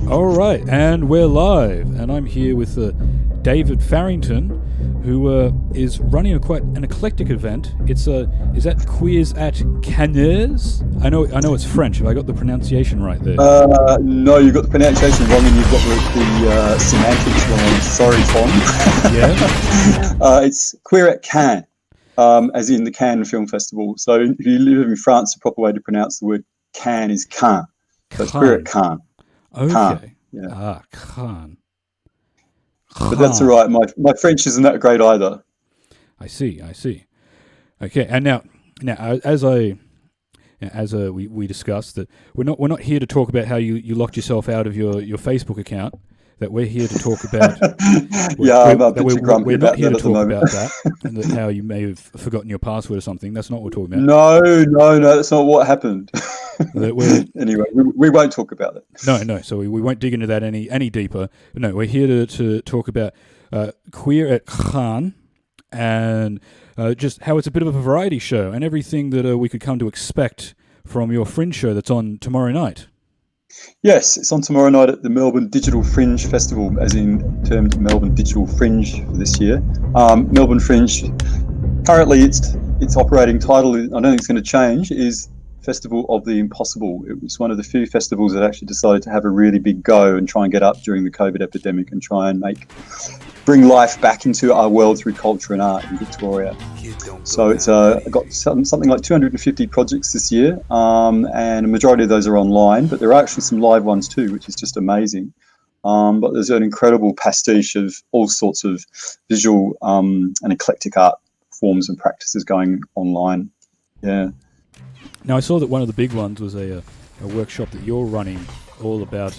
All right, and we're live, and I'm here with David Farrington, who is running quite an eclectic event. Is that Queers at Cannes? I know it's French. Have I got the pronunciation right there? No, you got the pronunciation wrong, and you've got the semantics wrong. Sorry, Tom. Yeah. It's Queer at Cannes, as in the Cannes Film Festival. So if you live in France, the proper way to pronounce the word Cannes is Cannes. So it's Queer at Cannes. Okay. Cannes, yeah. Cannes. But that's all right. My French isn't that great either. I see. Okay, and now as we discussed that we're not here to talk about how you locked yourself out of your Facebook account. That we're here to talk about. I'm a bit grumpy we're not about here that to talk about at the that, and that how you may have forgotten your password or something. That's not what we're talking about. No, that's not what happened. Anyway, we won't talk about it. No. So we won't dig into that any deeper. No, we're here to talk about Queer at Cannes and just how it's a bit of a variety show and everything that we could come to expect from your Fringe show that's on tomorrow night. Yes, it's on tomorrow night at the Melbourne Digital Fringe Festival, as in termed Melbourne Digital Fringe for this year. Melbourne Fringe, currently its operating title, I don't think it's going to change, is Festival of the Impossible. It was one of the few festivals that actually decided to have a really big go and try and get up during the COVID epidemic and try and bring life back into our world through culture and art in Victoria. So it's got something like 250 projects this year, and a majority of those are online, but there are actually some live ones too, which is just amazing. But there's an incredible pastiche of all sorts of visual and eclectic art forms and practices going online. Yeah. Now, I saw that one of the big ones was a workshop that you're running all about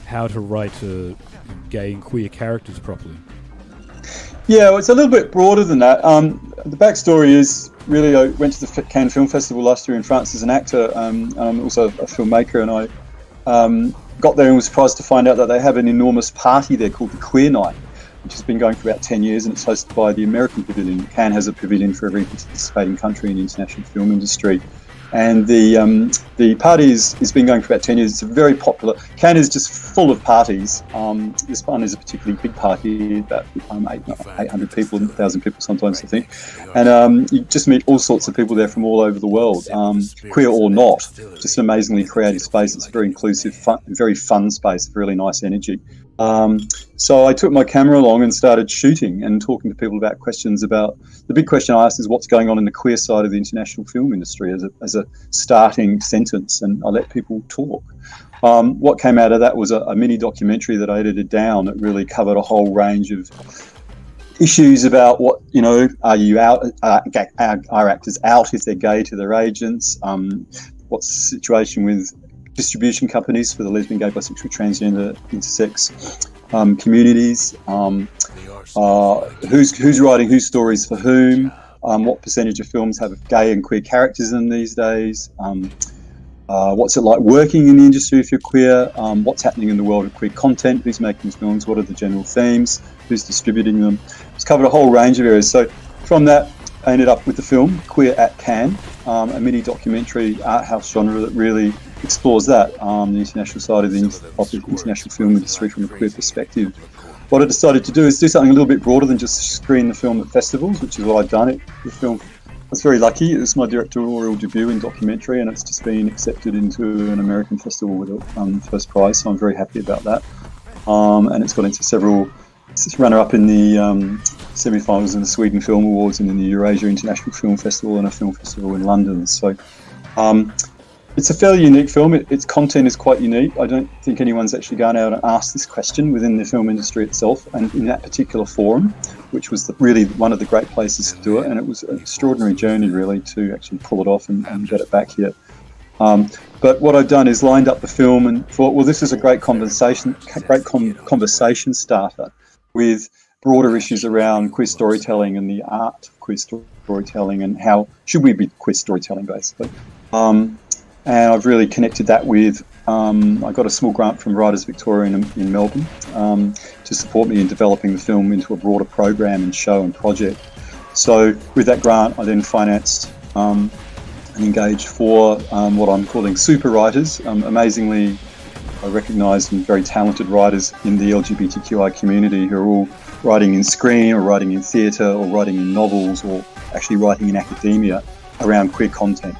how to write gay and queer characters properly. Yeah, well, it's a little bit broader than that. The backstory is really I went to the Cannes Film Festival last year in France as an actor. I'm also a filmmaker, and I got there and was surprised to find out that they have an enormous party there called the Queer Nite, which has been going for about 10 years, and it's hosted by the American Pavilion. Cannes has a pavilion for every participating country in the international film industry. And the party has been going for about 10 years. It's a very popular. Cannes is just full of parties. This one is a particularly big party, about 800 people, 1,000 people sometimes, I think. And you just meet all sorts of people there from all over the world, queer or not. Just an amazingly creative space. It's a very inclusive, very fun space, really nice energy. So I took my camera along and started shooting and talking to people about questions about, the big question I asked is what's going on in the queer side of the international film industry as a starting sentence, and I let people talk. What came out of that was a mini documentary that I edited down that really covered a whole range of issues about what, are you out, are actors out if they're gay to their agents, what's the situation with distribution companies for the lesbian, gay, bisexual, transgender, intersex communities, who's writing whose stories for whom, what percentage of films have gay and queer characters in these days, what's it like working in the industry if you're queer, what's happening in the world of queer content, who's making films, what are the general themes, who's distributing them. It's covered a whole range of areas. So from that I ended up with the film Queer at Cannes, a mini documentary art house genre that really explores that, the international side of the international film industry from a queer perspective. What I decided to do is do something a little bit broader than just screen the film at festivals, which is what I've done. The film, I was very lucky. It was my directorial debut in documentary, and it's just been accepted into an American festival with a first prize, so I'm very happy about that. And it's got into several, it's runner-up in the semi-finals in the Sweden Film Awards and in the Eurasia International Film Festival and a film festival in London. So it's a fairly unique film. Its content is quite unique. I don't think anyone's actually gone out and asked this question within the film industry itself and in that particular forum, which was really one of the great places to do it. And it was an extraordinary journey, really, to actually pull it off and get it back here. But what I've done is lined up the film and thought, well, this is a great conversation starter with broader issues around queer storytelling and the art of queer storytelling and how should we be queer storytelling, basically. And I've really connected that with, I got a small grant from Writers Victoria in Melbourne to support me in developing the film into a broader program and show and project. So with that grant, I then financed and engaged 4 what I'm calling super writers, amazingly recognised and very talented writers in the LGBTQI community who are all writing in screen or writing in theatre or writing in novels or actually writing in academia around queer content.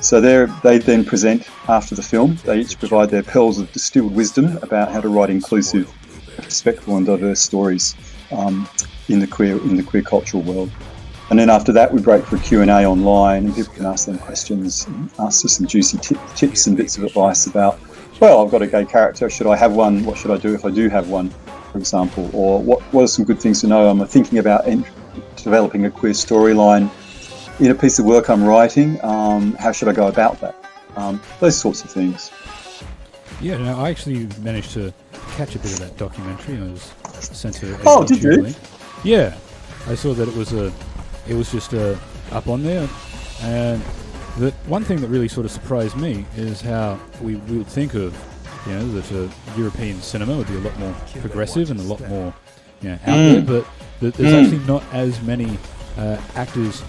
So they then present after the film. They each provide their pearls of distilled wisdom about how to write inclusive, respectful and diverse stories in the queer cultural world. And then after that, we break for a Q&A online, and people can ask them questions and ask us some juicy tips and bits of advice about, well, I've got a gay character, should I have one? What should I do if I do have one, for example? Or what are some good things to know? I'm thinking about developing a queer storyline in a piece of work I'm writing. How should I go about that? Those sorts of things. Yeah, no, I actually managed to catch a bit of that documentary. I was sent to. Oh, did you? Link. Yeah, I saw that it was just up on there, and the one thing that really sort of surprised me is how we would think of, that European cinema would be a lot more progressive and a lot more, out there, but there's actually not as many actors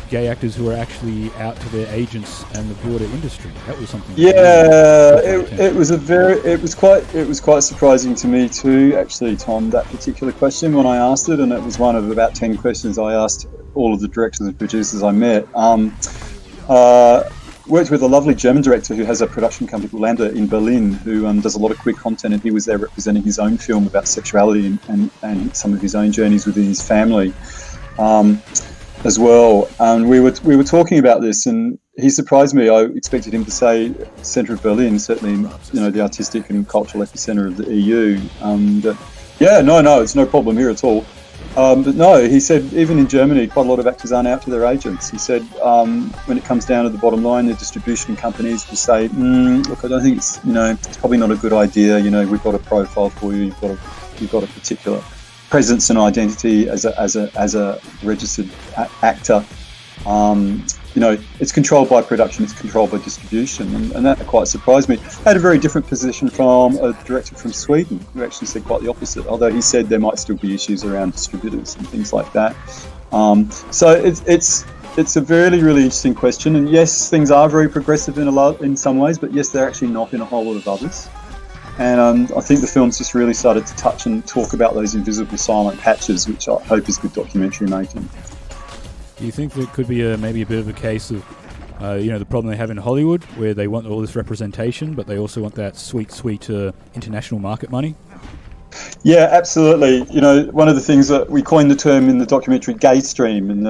gay actors who are actually out to their agents and the broader industry. That was something. Yeah, it was quite surprising to me too, actually, Tom, that particular question when I asked it, and it was one of about 10 questions I asked all of the directors and producers I met. Worked with a lovely German director who has a production company called Lambda in Berlin, who does a lot of queer content, and he was there representing his own film about sexuality and some of his own journeys within his family. As well, and we were talking about this, and he surprised me. I expected him to say centre of Berlin, certainly, the artistic and cultural epicenter of the EU. No, it's no problem here at all. But no, he said even in Germany, quite a lot of actors aren't out to their agents. He said when it comes down to the bottom line, the distribution companies will say, look, I don't think it's probably not a good idea. We've got a profile for you. You've got a particular presence and identity as a registered actor. It's controlled by production, it's controlled by distribution, and that quite surprised me. I had a very different position from a director from Sweden who actually said quite the opposite, although he said there might still be issues around distributors and things like that. So it's a really, really interesting question, and yes, things are very progressive in some ways, but yes, they're actually not in a whole lot of others. And I think the film's just really started to touch and talk about those invisible silent patches, which I hope is good documentary making. Do you think that could be maybe a bit of a case of, the problem they have in Hollywood, where they want all this representation, but they also want that sweet international market money? Yeah, absolutely. One of the things that we coined the term in the documentary gay stream, and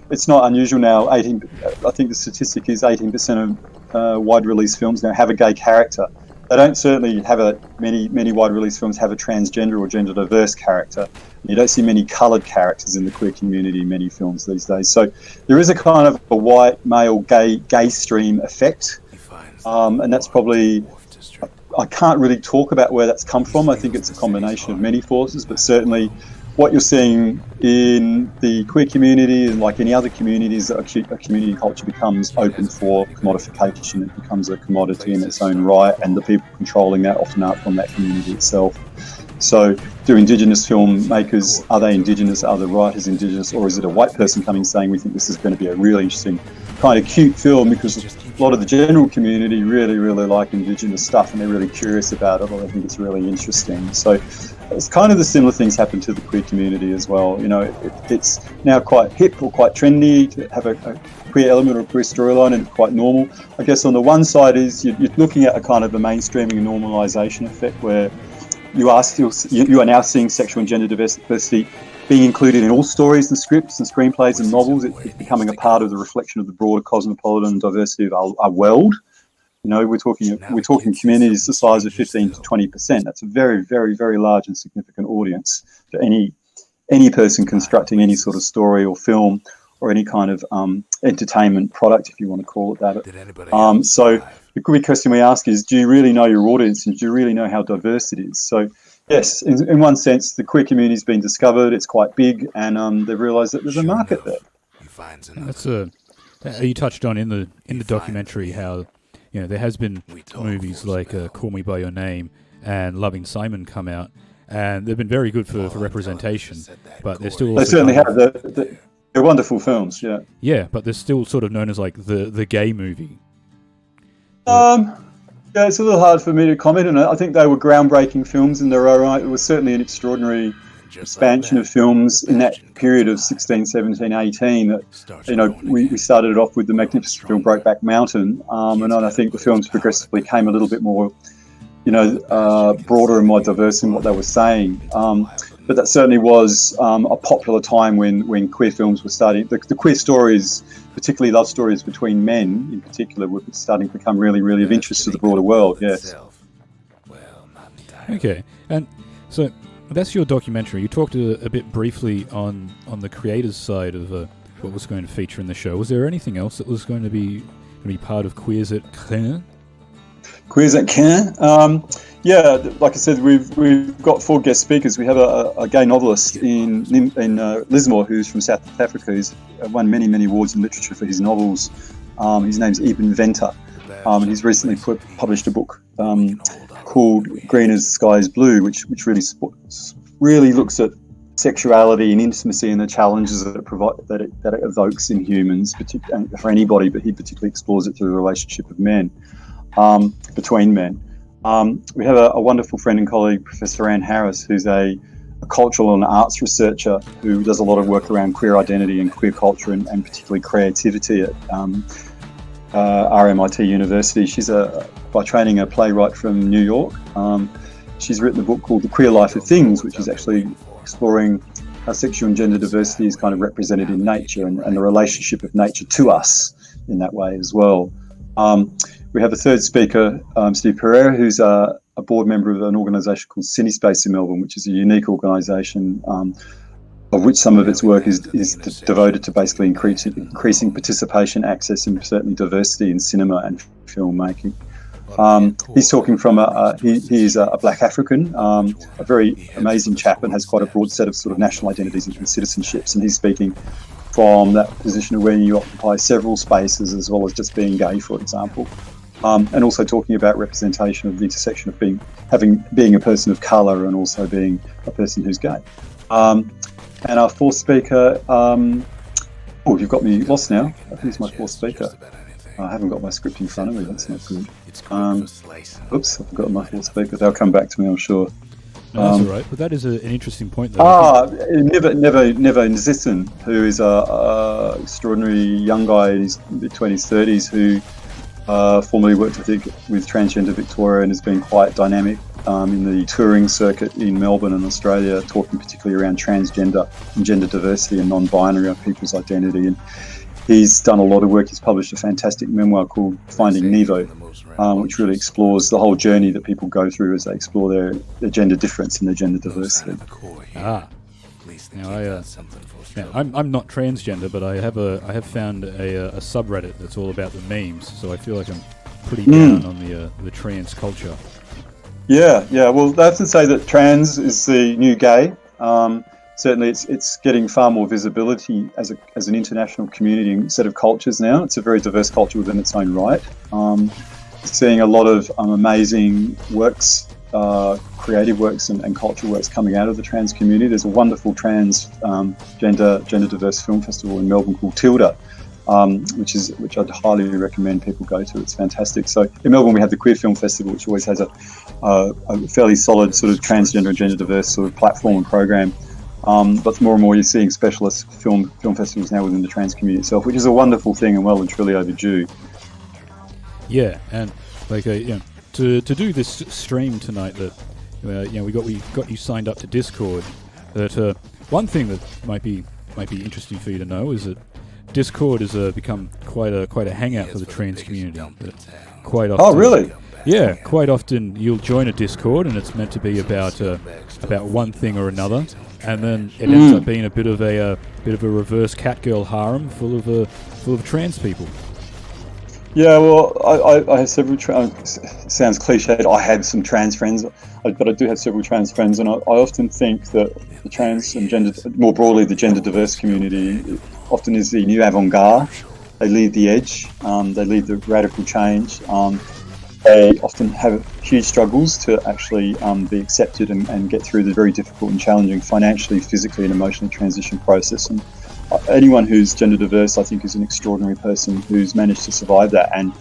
it's not unusual now. I think the statistic is 18% of wide release films now have a gay character. They don't certainly have many wide release films have a transgender or gender diverse character. You don't see many coloured characters in the queer community in many films these days. So there is a kind of a white male gay stream effect, and that's probably, I can't really talk about where that's come from. I think it's a combination of many forces, but certainly what you're seeing in the queer community and like any other communities, a community culture becomes open for commodification. It becomes a commodity in its own right, and the people controlling that often aren't from that community itself. So do Indigenous filmmakers, are they Indigenous, are the writers Indigenous, or is it a white person coming saying we think this is going to be a really interesting kind of cute film because a lot of the general community really, really like Indigenous stuff and they're really curious about it, or they think it's really interesting. So it's kind of the similar things happen to the queer community as well. It's now quite hip or quite trendy to have a queer element or a queer storyline, and it's quite normal. I guess on the one side is you're looking at a kind of a mainstreaming and normalisation effect where you are now seeing sexual and gender diversity being included in all stories and scripts and screenplays and novels. It's becoming a part of the reflection of the broader cosmopolitan diversity of our world. We're talking communities the size of 15 to 20%. That's a very, very, very large and significant audience for any person constructing any sort of story or film or any kind of entertainment product, if you want to call it that. So the big question we ask is, do you really know your audience, and do you really know how diverse it is? So yes, in one sense, the queer community's been discovered. It's quite big, and they've realised that there's a market there. That's you touched on in the documentary how there has been movies like Call Me by Your Name and Loving Simon come out, and they've been very good for representation. But they're still they certainly have they're wonderful films. Yeah, but they're still sort of known as like the gay movie. Yeah, it's a little hard for me to comment on it. I think they were groundbreaking films in their own right. It was certainly an extraordinary expansion of films in that period of 16, 17, 18. That, we started it off with the magnificent film Brokeback Mountain, and then I think the films progressively came a little bit more, broader and more diverse in what they were saying. But that certainly was a popular time when queer films were starting. The queer stories, particularly love stories between men in particular, were starting to become really, really of interest to the broader world, yes. Okay, and so that's your documentary. You talked a bit briefly on the creators' side of what was going to feature in the show. Was there anything else that was going to be part of Queers at Caen? Queers at Caen? Yeah, like I said, we've got 4 guest speakers. We have a gay novelist in Lismore who's from South Africa. He's won many, many awards in literature for his novels. His name's Eben Venter, and he's recently published a book called Green as the Sky is Blue, which really looks at sexuality and intimacy and the challenges that it evokes in humans, particularly for anybody, but he particularly explores it through the relationship of men, between men. We have a wonderful friend and colleague, Professor Anne Harris, who's a cultural and arts researcher who does a lot of work around queer identity and queer culture and particularly creativity at RMIT University. She's by training a playwright from New York. She's written a book called The Queer Life of Things, which is actually exploring how sexual and gender diversity is kind of represented in nature and the relationship of nature to us in that way as well. We have a third speaker, Steve Pereira, who's a board member of an organisation called CineSpace in Melbourne, which is a unique organisation of which some of its work is devoted to basically increasing participation, access, and certainly diversity in cinema and filmmaking. He's talking from he is a Black African, a very amazing chap, and has quite a broad set of sort of national identities and citizenships, and he's speaking from that position of where you occupy several spaces as well as just being gay, for example. And also talking about representation of the intersection of being a person of colour and also being a person who's gay. And our fourth speaker, you've got me lost now. Who's my fourth speaker? I haven't got my script in front of me. That's not good. Oops, I've forgotten my fourth speaker. They'll come back to me, I'm sure. No, that's all right. But that is an interesting point, though. Never Nzison, who is a extraordinary young guy in his mid-20s, 30s, who formerly worked, I think, with Transgender Victoria and has been quite dynamic in the touring circuit in Melbourne and Australia, talking particularly around transgender and gender diversity and non-binary of people's identity. And he's done a lot of work. He's published a fantastic memoir called Finding Nevo, which really explores the whole journey that people go through as they explore their gender difference and their gender diversity. Now, I'm not transgender, but I have found a subreddit that's all about the memes, so I feel like I'm pretty down on the trans culture. Yeah. Well, they often say that trans is the new gay. Certainly, it's getting far more visibility as an international community and set of cultures now. It's a very diverse culture within its own right. Seeing a lot of amazing works, creative works and cultural works coming out of the trans community. There's a wonderful trans gender diverse film festival in Melbourne called Tilda, which I'd highly recommend people go to. It's fantastic. So in Melbourne we have the Queer Film Festival, which always has a fairly solid sort of transgender and gender diverse sort of platform and program. But more and more you're seeing specialist film festivals now within the trans community itself, which is a wonderful thing and well and truly overdue. Yeah, and to do this stream tonight, that we got you signed up to Discord. That one thing that might be interesting for you to know is that Discord has become quite a hangout for the trans community. Quite often, oh, really? Yeah, quite often you'll join a Discord and it's meant to be about one thing or another, and then it ends up being a bit of a reverse catgirl harem full of trans people. Yeah, well, I have several sounds cliched. I have some trans friends, but I do have several trans friends, and I often think that the trans and gender, more broadly the gender diverse community, often is the new avant-garde. They lead the edge. They lead the radical change. They often have huge struggles to actually be accepted and get through the very difficult and challenging financially, physically, and emotionally transition process. And anyone who's gender diverse, I think, is an extraordinary person who's managed to survive that. And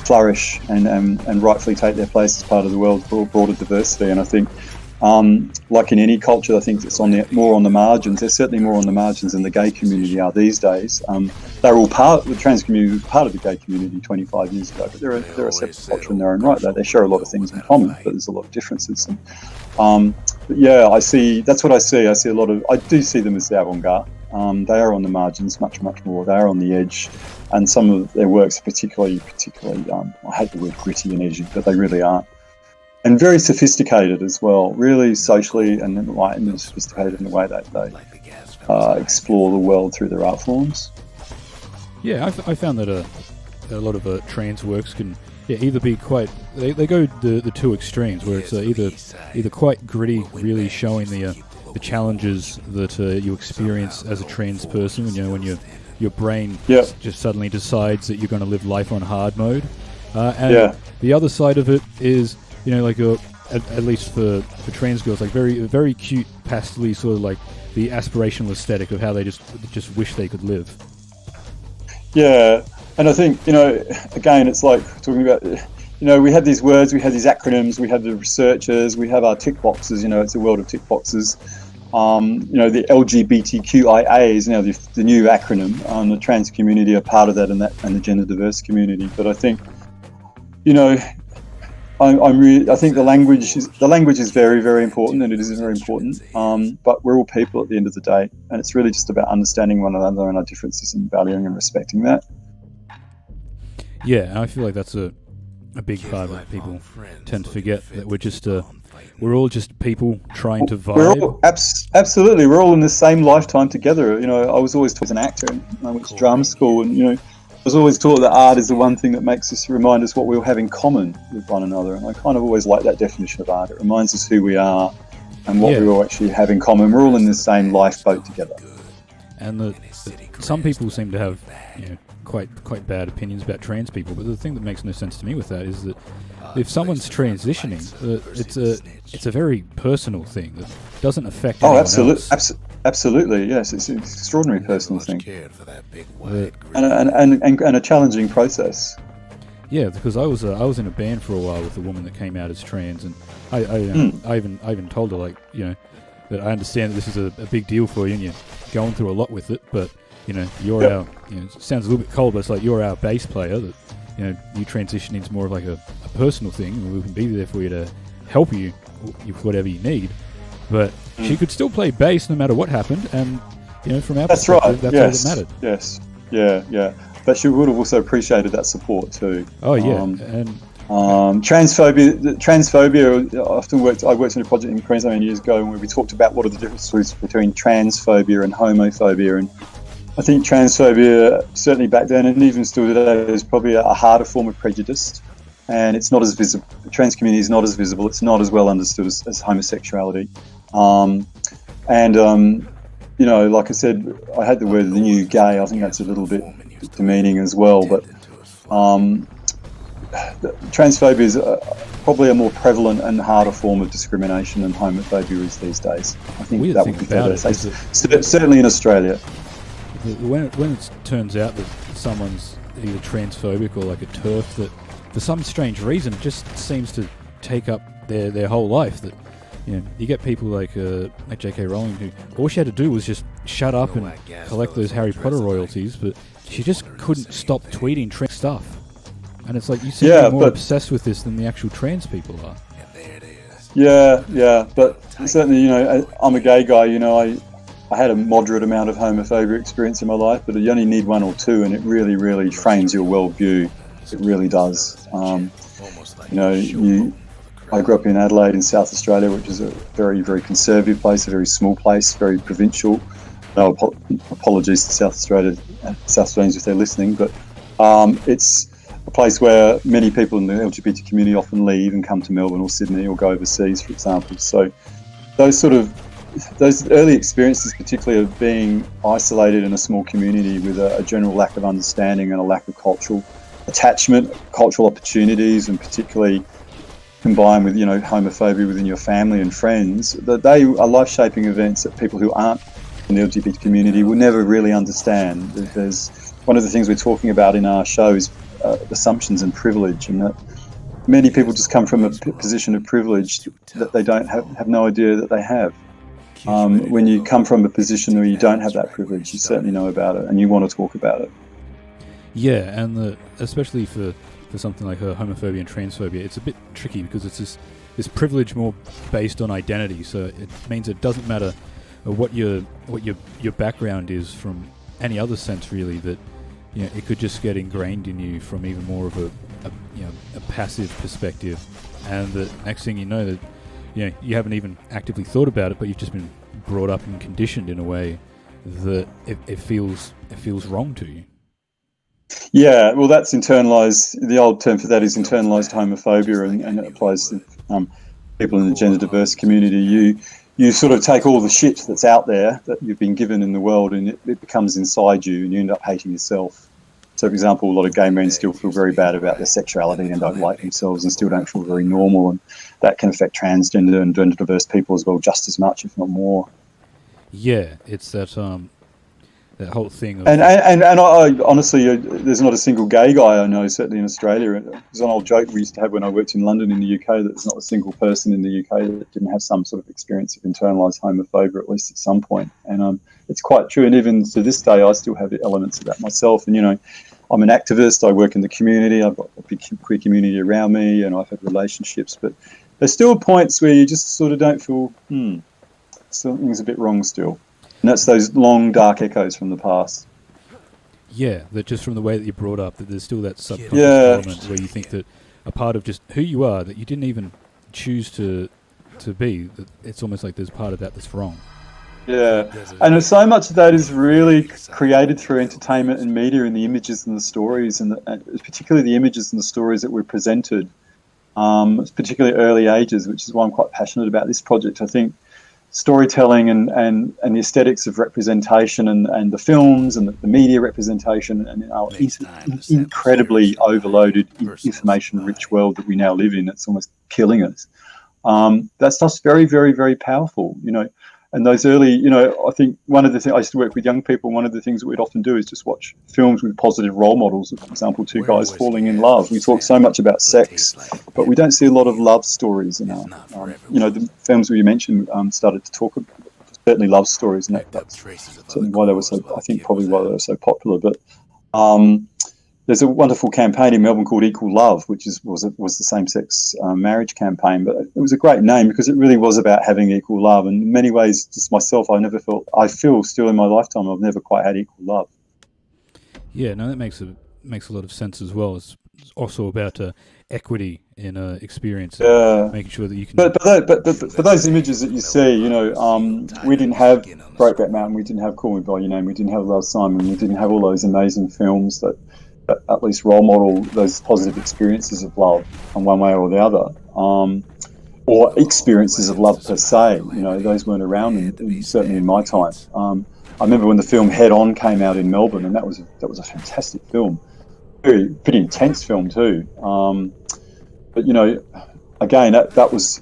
flourish and rightfully take their place as part of the world's broader diversity. And I think, like in any culture, I think it's more on the margins. They're certainly more on the margins than the gay community are these days. They're all the trans community was part of the gay community 25 years ago, but they're a separate culture in their own right. They share a lot of things in common, but there's a lot of differences. And, but yeah, that's what I see. I do see them as the avant-garde. They are on the margins much more. They are on the edge, and some of their works are particularly. I hate the word gritty and edgy, but they really are, and very sophisticated as well. Really socially and enlightened and sophisticated in the way that they explore the world through their art forms. Yeah, I found that a lot of trans works can either be quite. They go the two extremes, where it's either quite gritty, really showing the challenges that you experience as a trans person, when your brain just suddenly decides that you're going to live life on hard mode, and the other side of it is like at least for trans girls, like very cute pastel-y, sort of like the aspirational aesthetic of how they just wish they could live. Yeah, and I think again, it's like talking about. We had these words, we had these acronyms, we had the researchers, we have our tick boxes. It's a world of tick boxes. The LGBTQIA is now the new acronym. The trans community are part of that, and the gender diverse community. But I think, I think the language is very, very important, and it is very important. But we're all people at the end of the day, and it's really just about understanding one another and our differences and valuing and respecting that. Yeah, I feel like that's a big part that people tend to forget, that we're all just people trying to vibe. We're all, absolutely, we're all in the same lifetime together. I was always taught as an actor, and I went to drama school, and I was always taught that art is the one thing that makes us remind us what we all have in common with one another. And I kind of always like that definition of art. It reminds us who we are and what we all actually have in common. We're all in the same lifeboat together. And some people seem to have quite bad opinions about trans people, but the thing that makes no sense to me with that is that if someone's transitioning, it's a very personal thing that doesn't affect anyone else. Absolutely, yes, it's an extraordinary personal thing, and a challenging process. Yeah, because I was in a band for a while with a woman that came out as trans, and I even told her that I understand that this is a big deal for you, and you're going through a lot with it, but you're our, it sounds a little bit cold, but it's like you're our bass player, that you transitioning is more of like a personal thing, and we can be there for you to help you with whatever you need. But she could still play bass no matter what happened, and from our perspective, that's all that mattered. Yes, yeah. But she would have also appreciated that support too. Oh yeah, transphobia. I worked in a project in Queensland years ago where we talked about what are the differences between transphobia and homophobia, and I think transphobia, certainly back then and even still today, is probably a harder form of prejudice, and it's not as visible. The trans community is not as visible. It's not as well understood as homosexuality. Like I said, I hate the word the new gay. I think that's a little bit demeaning as well. But transphobia is probably a more prevalent and harder form of discrimination than homophobia is these days. I think that would be fair to say. Certainly in Australia. When it turns out that someone's either transphobic or like a TERF, that for some strange reason it just seems to take up their whole life. That you get people like J.K. Rowling, who all she had to do was just shut up and collect those Harry Potter royalties, but she just couldn't stop tweeting trans stuff. And it's like, you seem to be more obsessed with this than the actual trans people are. Yeah, but certainly, I'm a gay guy. I had a moderate amount of homophobia experience in my life, but you only need one or two, and it really, really frames your worldview. It really does. I grew up in Adelaide in South Australia, which is a very, very conservative place, a very small place, very provincial. No apologies to South Australians if they're listening, but it's a place where many people in the LGBT community often leave and come to Melbourne or Sydney or go overseas, for example. So those early experiences, particularly of being isolated in a small community with a general lack of understanding and a lack of cultural attachment, cultural opportunities, and particularly combined with homophobia within your family and friends, that they are life-shaping events that people who aren't in the LGBT community will never really understand. There's one of the things we're talking about in our show is assumptions and privilege, and that many people just come from a position of privilege that they don't have no idea that they have. When you come from a position where you don't have that privilege, you certainly know about it and you want to talk about it. Yeah, and especially for something like homophobia and transphobia, it's a bit tricky because it's this privilege more based on identity. So it means it doesn't matter what your background is from any other sense, really. That it could just get ingrained in you from even more of a passive perspective, and the next thing you know that you haven't even actively thought about it, but you've just been brought up and conditioned in a way that it feels wrong to you. Yeah, well, that's internalized. The old term for that is internalized homophobia, and it applies to people in the gender diverse community. You sort of take all the shit that's out there that you've been given in the world, and it becomes inside you, and you end up hating yourself. So, for example, a lot of gay men still feel very bad about their sexuality and don't like themselves and still don't feel very normal, and that can affect transgender and gender diverse people as well, just as much, if not more. Yeah, it's that whole thing. Of and I honestly, there's not a single gay guy I know, certainly in Australia. There's an old joke we used to have when I worked in London in the UK that there's not a single person in the UK that didn't have some sort of experience of internalised homophobia, at least at some point. And it's quite true. And even to this day, I still have elements of that myself. And, I'm an activist. I work in the community. I've got a big queer community around me, and I've had relationships. But there's still points where you just sort of don't feel, something's a bit wrong still. And that's those long, dark echoes from the past. Yeah, that just from the way that you're brought up, that there's still that subconscious element where you think that a part of just who you are, that you didn't even choose to be, that it's almost like there's part of that that's wrong. Yeah, and so much of that is really created through entertainment and media and the images and the stories, and particularly the images and the stories that were presented, particularly early ages, which is why I'm quite passionate about this project. I think storytelling and the aesthetics of representation and the films and the media representation and our incredibly overloaded, information-rich world that we now live in, it's almost killing us. That stuff's very, very, very powerful, And those early, I think one of the things, I used to work with young people, one of the things that we'd often do is just watch films with positive role models. For example, two guys falling in love. We talk so much about sex, but we don't see a lot of love stories in our, the films we mentioned started to talk about, certainly love stories, and that's certainly why they were so, I think probably why they were so popular. But there's a wonderful campaign in Melbourne called Equal Love, which was the same-sex marriage campaign. But it was a great name because it really was about having equal love. And in many ways, just myself, I feel still in my lifetime, I've never quite had equal love. Yeah, no, that makes a lot of sense as well. It's also about equity in experience, making sure that you can. But for those images that you see, we didn't have Brokeback Mountain, we didn't have Call Me by Your Name, we didn't have Love Simon, we didn't have all those amazing films that at least role model those positive experiences of love in one way or the other, or experiences of love per se. Those weren't around, certainly in my time. I remember when the film Head On came out in Melbourne, and that was a fantastic film, pretty intense film too. But again, that was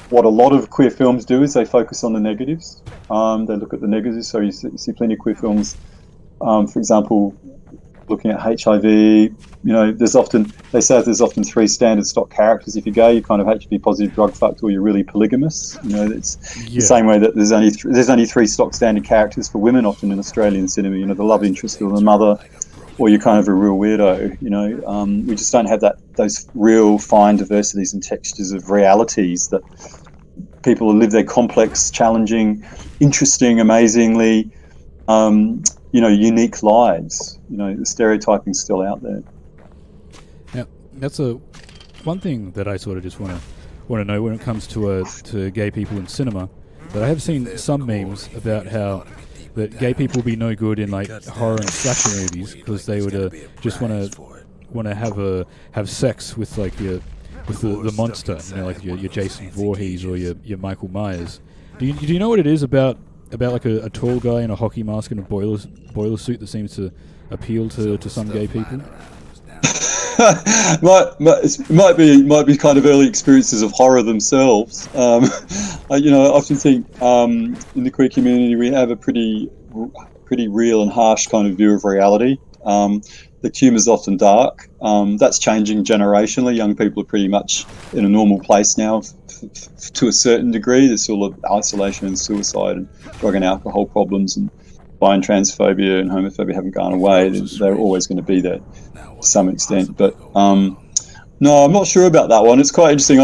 what a lot of queer films do, is they focus on the negatives. They look at the negatives. So you see plenty of queer films, for example, looking at HIV, there's often three standard stock characters. If you're gay, you kind of HIV positive, drug fucked, or you're really polygamous. It's the same way that there's only three stock standard characters for women often in Australian cinema. The love interest or the mother, or you're kind of a real weirdo. We just don't have those real fine diversities and textures of realities that people live their complex, challenging, interesting, amazingly unique lives. The stereotyping's still out there. Now, that's one thing that I sort of just want to know when it comes to gay people in cinema. That I have seen some memes about how that gay people will be no good in like horror and slasher movies because they would just want to have sex with like the monster, like your Jason Voorhees or your Michael Myers. Do you know what it is about like a tall guy in a hockey mask and a boiler suit that seems to appeal to some gay people? might be kind of early experiences of horror themselves. I often think in the queer community we have a pretty real and harsh kind of view of reality. The humour is often dark. That's changing generationally. Young people are pretty much in a normal place now to a certain degree. There's still of isolation and suicide and drug and alcohol problems, and bi and transphobia and homophobia haven't gone away. They're always going to be there to some extent. But no, I'm not sure about that one. It's quite interesting.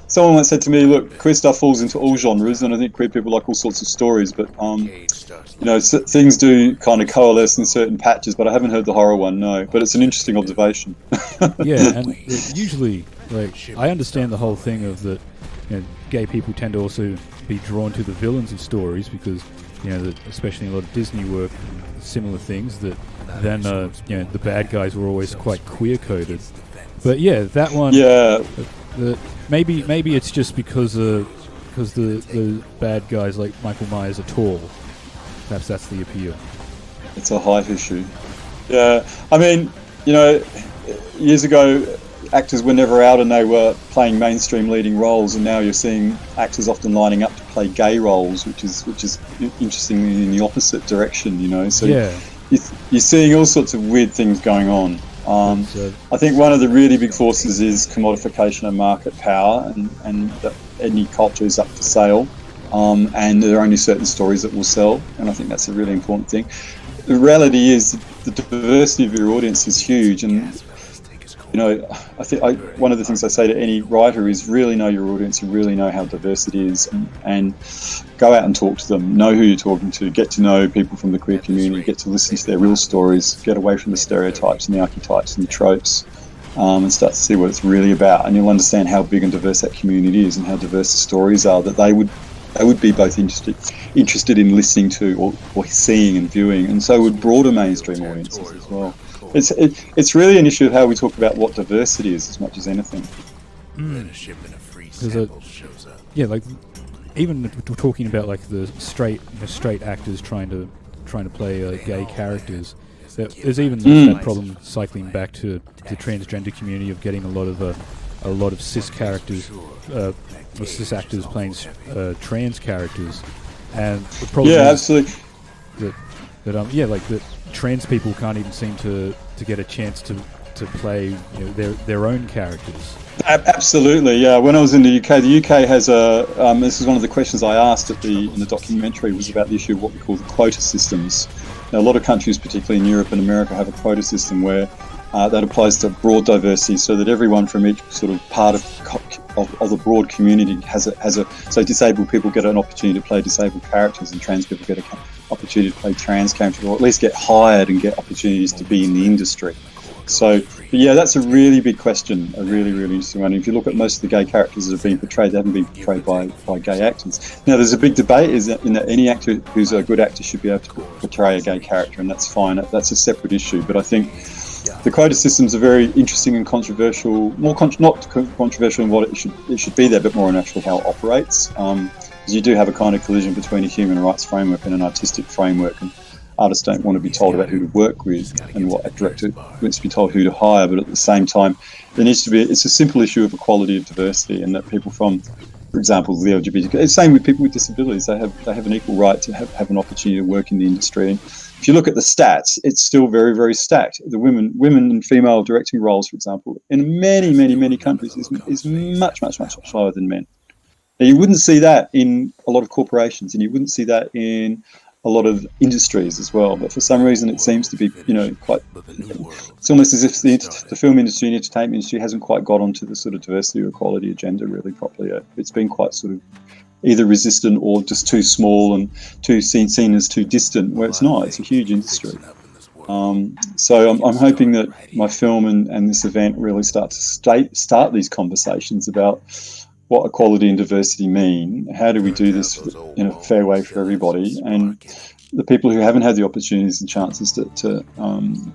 Someone once said to me, look, queer stuff falls into all genres, and I think queer people like all sorts of stories, but things do kind of coalesce in certain patches, but I haven't heard the horror one, no. But it's an interesting observation. Yeah, and usually, I understand the whole thing of that, gay people tend to also be drawn to the villains of stories because, especially in a lot of Disney work, similar things, that then, the bad guys were always quite queer-coded. But yeah, that one. Yeah. Maybe it's just because the bad guys like Michael Myers are tall. Perhaps that's the appeal. It's a height issue. Yeah, I mean, years ago, actors were never out and they were playing mainstream leading roles, and now you're seeing actors often lining up to play gay roles, which is interestingly in the opposite direction. So yeah. You're seeing all sorts of weird things going on. I think one of the really big forces is commodification and market power, and that any culture is up for sale, and there are only certain stories that will sell, and I think that's a really important thing. The reality is the diversity of your audience is huge, and I think one of the things I say to any writer is really know your audience and really know how diverse it is, and go out and talk to them, know who you're talking to, get to know people from the queer community, get to listen to their real stories, get away from the stereotypes and the archetypes and the tropes, and start to see what it's really about, and you'll understand how big and diverse that community is and how diverse the stories are that they would be both interested in listening to or seeing and viewing, and so would broader mainstream audiences as well. It's really an issue of how we talk about what diversity is as much as anything. Even we're talking about like the straight actors trying to play gay characters. There's even that problem cycling back to the transgender community of getting a lot of cis characters, or cis actors playing trans characters, and the problem is absolutely. that trans people can't even seem to get a chance to play their own characters. Absolutely, yeah. When I was in the UK has a. This is one of the questions I asked in the documentary, was about the issue of what we call the quota systems. Now, a lot of countries, particularly in Europe and America, have a quota system where that applies to broad diversity, so that everyone from each sort of part of the broad community has a. So disabled people get an opportunity to play disabled characters, and trans people get an opportunity to play trans characters, or at least get hired and get opportunities to be in the industry. So, but yeah, that's a really big question, a really, really interesting one. If you look at most of the gay characters that have been portrayed, they haven't been portrayed by gay actors. Now, there's a big debate in that any actor who's a good actor should be able to portray a gay character, and that's fine. That's a separate issue. But I think the quota systems are very interesting and controversial, not controversial in what it should be there, but more in actually how it operates. Because you do have a kind of collision between a human rights framework and an artistic framework, and artists don't want to be told about who to work with, and what a director wants to be told who to hire. But at the same time, there needs to be. It's a simple issue of equality of diversity, and that people from, for example, the LGBTQIA. Same with people with disabilities. They have an equal right to have an opportunity to work in the industry. And if you look at the stats, it's still very, very stacked. The women and female directing roles, for example, in many countries is much lower than men. Now, you wouldn't see that in a lot of corporations, and you wouldn't see that in a lot of industries as well, but for some reason it seems to be, quite. It's almost as if the film industry and entertainment industry hasn't quite got onto the sort of diversity or equality agenda really properly. It's been quite sort of either resistant or just too small and too seen as too distant. Where it's not. It's a huge industry. So I'm hoping that my film and this event really start these conversations about what equality and diversity mean. How do we do this in a fair way for everybody? And the people who haven't had the opportunities and chances to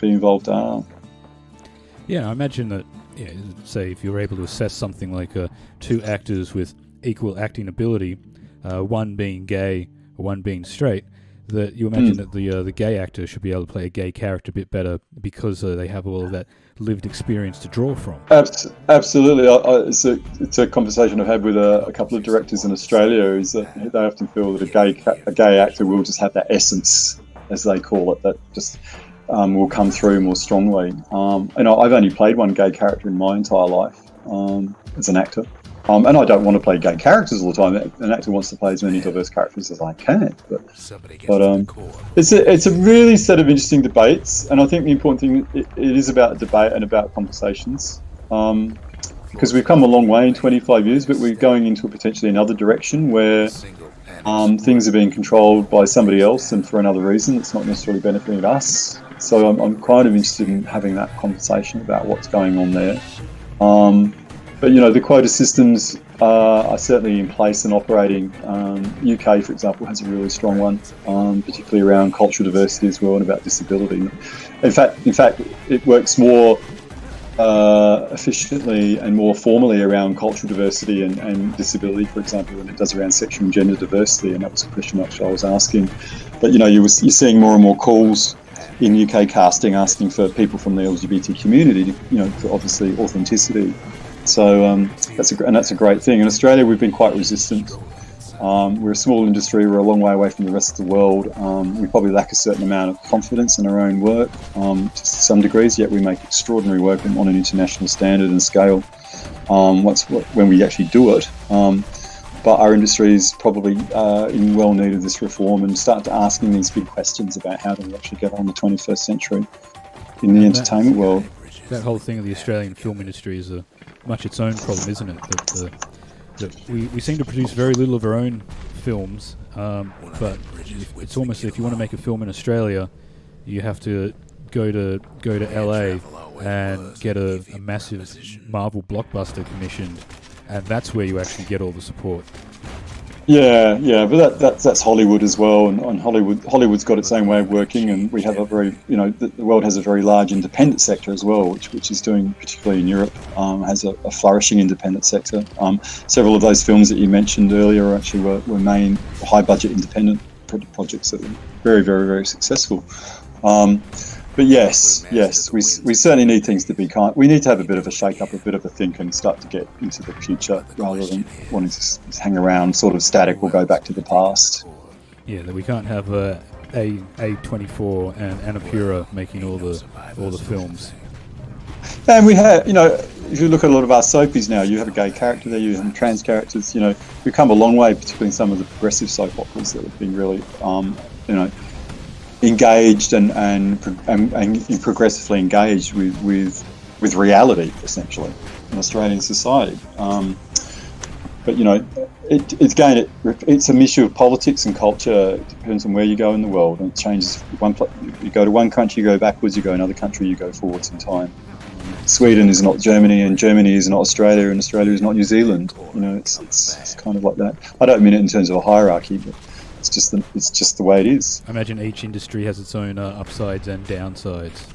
be involved are. Yeah, I imagine that, say, if you're able to assess something like two actors with equal acting ability, one being gay or one being straight, that you imagine that the gay actor should be able to play a gay character a bit better because they have all of that lived experience to draw from. Absolutely. It's a conversation I've had with a couple of directors in Australia, is that they often feel that a gay actor will just have that essence, as they call it, that just will come through more strongly. And I've only played one gay character in my entire life as an actor. And I don't want to play gay characters all the time. An actor wants to play as many diverse characters as I can. But it's a really set of interesting debates. And I think the important thing, it is about debate and about conversations. Because we've come a long way in 25 years, but we're going into potentially another direction where things are being controlled by somebody else and for another reason. It's not necessarily benefiting us. So I'm kind of interested in having that conversation about what's going on there. But, the quota systems are certainly in place and operating. UK, for example, has a really strong one, particularly around cultural diversity as well and about disability. In fact, it works more efficiently and more formally around cultural diversity and disability, for example, than it does around sexual and gender diversity. And that was a question actually I was asking. But, you're seeing more and more calls in UK casting asking for people from the LGBT community, for obviously authenticity. So that's a great thing. In Australia, we've been quite resistant. We're a small industry. We're a long way away from the rest of the world. We probably lack a certain amount of confidence in our own work to some degrees, yet we make extraordinary work on an international standard and scale when we actually do it. But our industry is probably in well need of this reform and start to asking these big questions about how do we actually get on the 21st century in the entertainment world. That whole thing of the Australian film industry is much its own problem, isn't it? That we seem to produce very little of our own films, but it's almost if you want to make a film in Australia, you have to go to LA and get a massive Marvel blockbuster commissioned, and that's where you actually get all the support. Yeah, but that's Hollywood as well, and Hollywood's got its own way of working, and we have a very, the world has a very large independent sector as well, which is doing, particularly in Europe, has a flourishing independent sector. Several of those films that you mentioned earlier actually were main high-budget independent projects that were very, very, very successful. But yes, we certainly need things to be we need to have a bit of a shake-up, a bit of a think, and start to get into the future rather than wanting to hang around sort of static or go back to the past. Yeah, that we can't have A24 and Annapurna making all the films. And we have, if you look at a lot of our soapies now, you have a gay character there, you have trans characters. We've come a long way, particularly in some of the progressive soap operas that have been really, engaged and progressively engaged with reality, essentially, in Australian society. But it's an issue of politics and culture. It depends on where you go in the world, and it changes. You go to one country, you go backwards. You go to another country, you go forwards in time. Sweden is not Germany, and Germany is not Australia, and Australia is not New Zealand. It's kind of like that. I don't mean it in terms of a hierarchy, but it's just the way it is. I imagine each industry has its own upsides and downsides.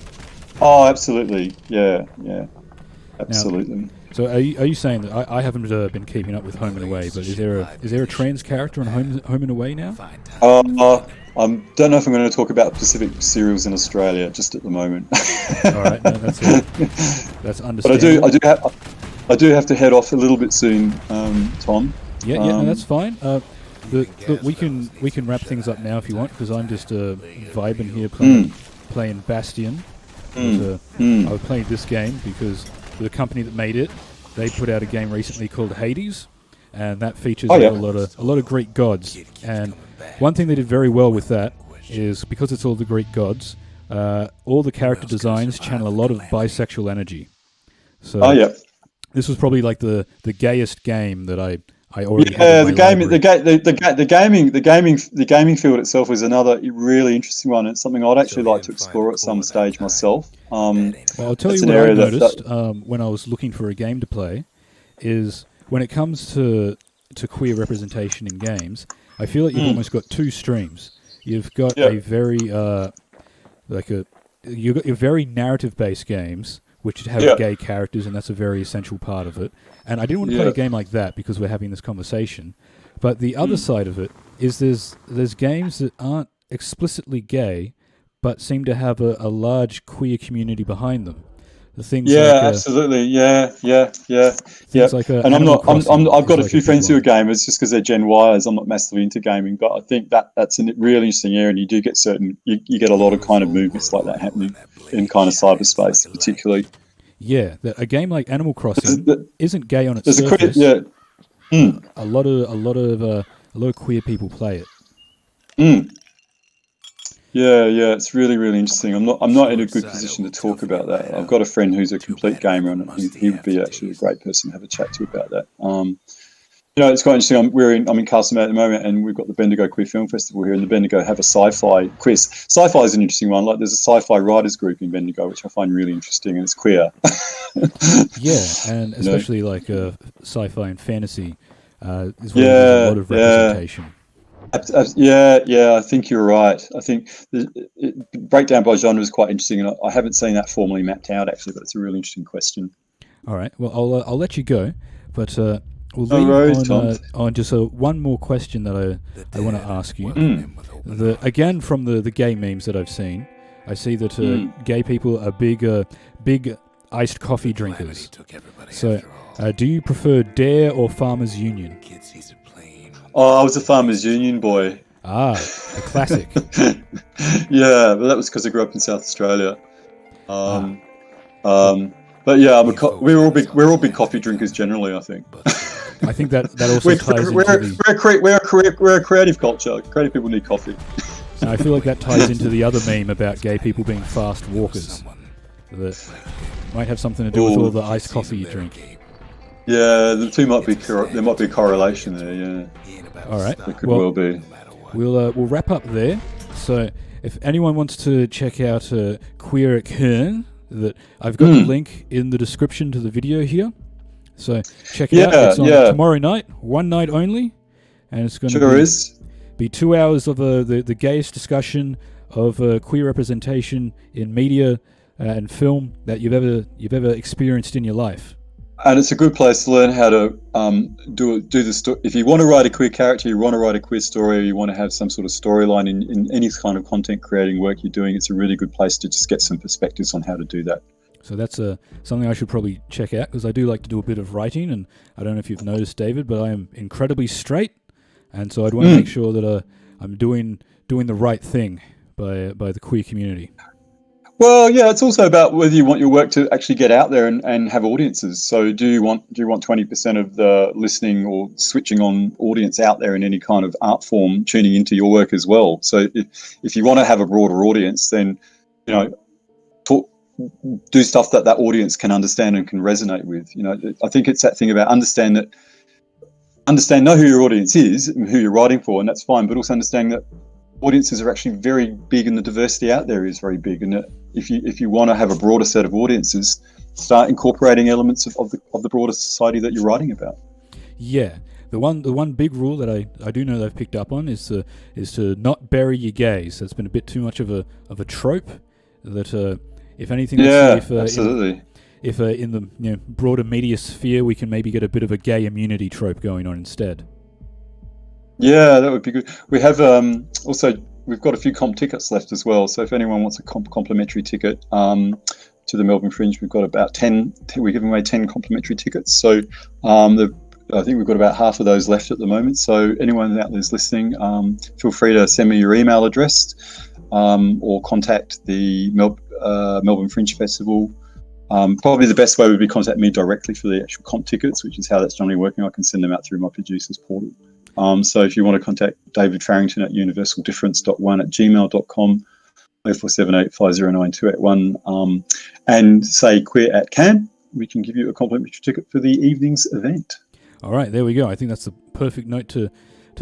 Oh, absolutely. Yeah, absolutely. Now, so are you saying that I haven't been keeping up with Home and Away, but is there a trans character on Home and Away now? I don't know if I'm going to talk about specific serials in Australia just at the moment. All right, no, that's understandable. But I do have to head off a little bit soon, Tom. Yeah, no, that's fine. We can wrap things up now if you want, because I'm just vibing here playing Bastion. I played this game because the company that made it, they put out a game recently called Hades, and that features a lot of Greek gods. And one thing they did very well with that is because it's all the Greek gods, all the character designs channel a lot of bisexual energy. So this was probably like the gayest game that I already had. The gaming field itself is another really interesting one. It's something I'd actually like to explore at some stage myself. Well, I'll tell you what I noticed when I was looking for a game to play is when it comes to queer representation in games, I feel like you've almost got two streams. You've got a very you've got your very narrative-based games, which have gay characters, and that's a very essential part of it. And I didn't want to play a game like that because we're having this conversation. But the other side of it is there's games that aren't explicitly gay, but seem to have a large queer community behind them. The things Yeah, like absolutely. Yeah. things like And Animal Crossing I've got a is like few big friends who one. are gamers just because they're Gen Ys. I'm not massively into gaming, but I think that's a really interesting area, and you do get you get a lot of kind of movements like that happening in kind of cyberspace, particularly. A game like Animal There's, Crossing isn't gay on its there's a queer, surface, yeah. but Mm, a lot of queer people play it. mm. Yeah, it's really, really interesting. I'm not in a good position to talk about that. I've got a friend who's a complete gamer, and he would be actually a great person to have a chat to about that. It's quite interesting. I'm in Castlemaine at the moment, and we've got the Bendigo Queer Film Festival here, and the Bendigo have a sci-fi quiz. Sci-fi is an interesting one. Like, there's a sci-fi writers group in Bendigo, which I find really interesting, and it's queer. Yeah, and You know? especially like sci-fi and fantasy is where there's a lot of Yeah. representation. Yeah. I think you're right. I think breakdown by genre is quite interesting, and I haven't seen that formally mapped out actually, but it's a really interesting question. All right, well I'll let you go, but we'll No leave worries, Tom. on just one more question that I want to ask you. Mm, Again, from the gay memes that I've seen, I see that gay people are big iced coffee drinkers. So, do you prefer Dare or Farmers Union? Oh, I was a Farmers Union boy. Ah, a classic. Yeah, but that was because I grew up in South Australia. Ah, But yeah, we're all big coffee drinkers generally, I think. I think that also ties into We're a creative culture. Creative people need coffee. I feel like that ties into the other meme about gay people being fast walkers. That might have something to do with all the iced coffee you drink. Yeah, the two there might be a correlation there. Yeah. All right. It could well be. We'll wrap up there. So if anyone wants to check out Queer Nite, that I've got the link in the description to the video here. So check it out. It's on tomorrow night, one night only, and it's going to be 2 hours of the gayest discussion of queer representation in media and film that you've ever experienced in your life. And it's a good place to learn how to do the story. If you want to write a queer character, you want to write a queer story, or you want to have some sort of storyline in any kind of content creating work you're doing, it's a really good place to just get some perspectives on how to do that. So that's something I should probably check out, because I do like to do a bit of writing, and I don't know if you've noticed, David, but I am incredibly straight, and so I'd want to make sure that I'm doing the right thing by the queer community. Well, yeah, it's also about whether you want your work to actually get out there and have audiences. So do you want 20% of the listening or switching on audience out there in any kind of art form tuning into your work as well? So if you want to have a broader audience, then do stuff that audience can understand and can resonate with. I think it's that thing about know who your audience is and who you're writing for, and that's fine, but also understanding that audiences are actually very big, and the diversity out there is very big, and that if you want to have a broader set of audiences, start incorporating elements of the broader society that you're writing about. Yeah, the one big rule that I do know they've picked up on is to not bury your gays. That's been a bit too much of a trope. That if anything, absolutely. If in the broader media sphere we can maybe get a bit of a gay immunity trope going on instead. Yeah, that would be good. We have we've got a few comp tickets left as well. So if anyone wants a complimentary ticket to the Melbourne Fringe, we've got about 10. We're giving away 10 complimentary tickets. So I think we've got about half of those left at the moment. So anyone out there's listening, feel free to send me your email address or contact the Melbourne Fringe Festival. Probably the best way would be contact me directly for the actual comp tickets, which is how that's generally working. I can send them out through my producer's portal. So if you want to contact David Farrington at universaldifference.1@gmail.com, 0478509281, and say Queer at Can, we can give you a complimentary ticket for the evening's event. All right, there we go. I think that's the perfect note to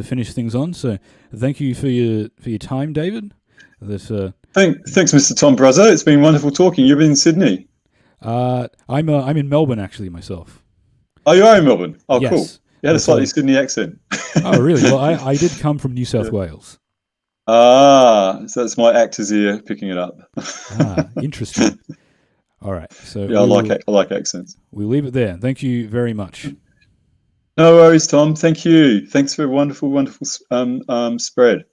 finish things on. So thank you for your time, David. Thanks, Mr. Tom Bruzzo. It's been wonderful talking. You've been in Sydney. I'm in Melbourne actually myself. Oh, you are in Melbourne. Oh, yes. Cool. You had a slightly Sydney accent. Oh, really? Well, I did come from New South Wales. Ah, so that's my actor's ear picking it up. Interesting. All right. So yeah, I like accents. We'll leave it there. Thank you very much. No worries, Tom. Thank you. Thanks for a wonderful spread.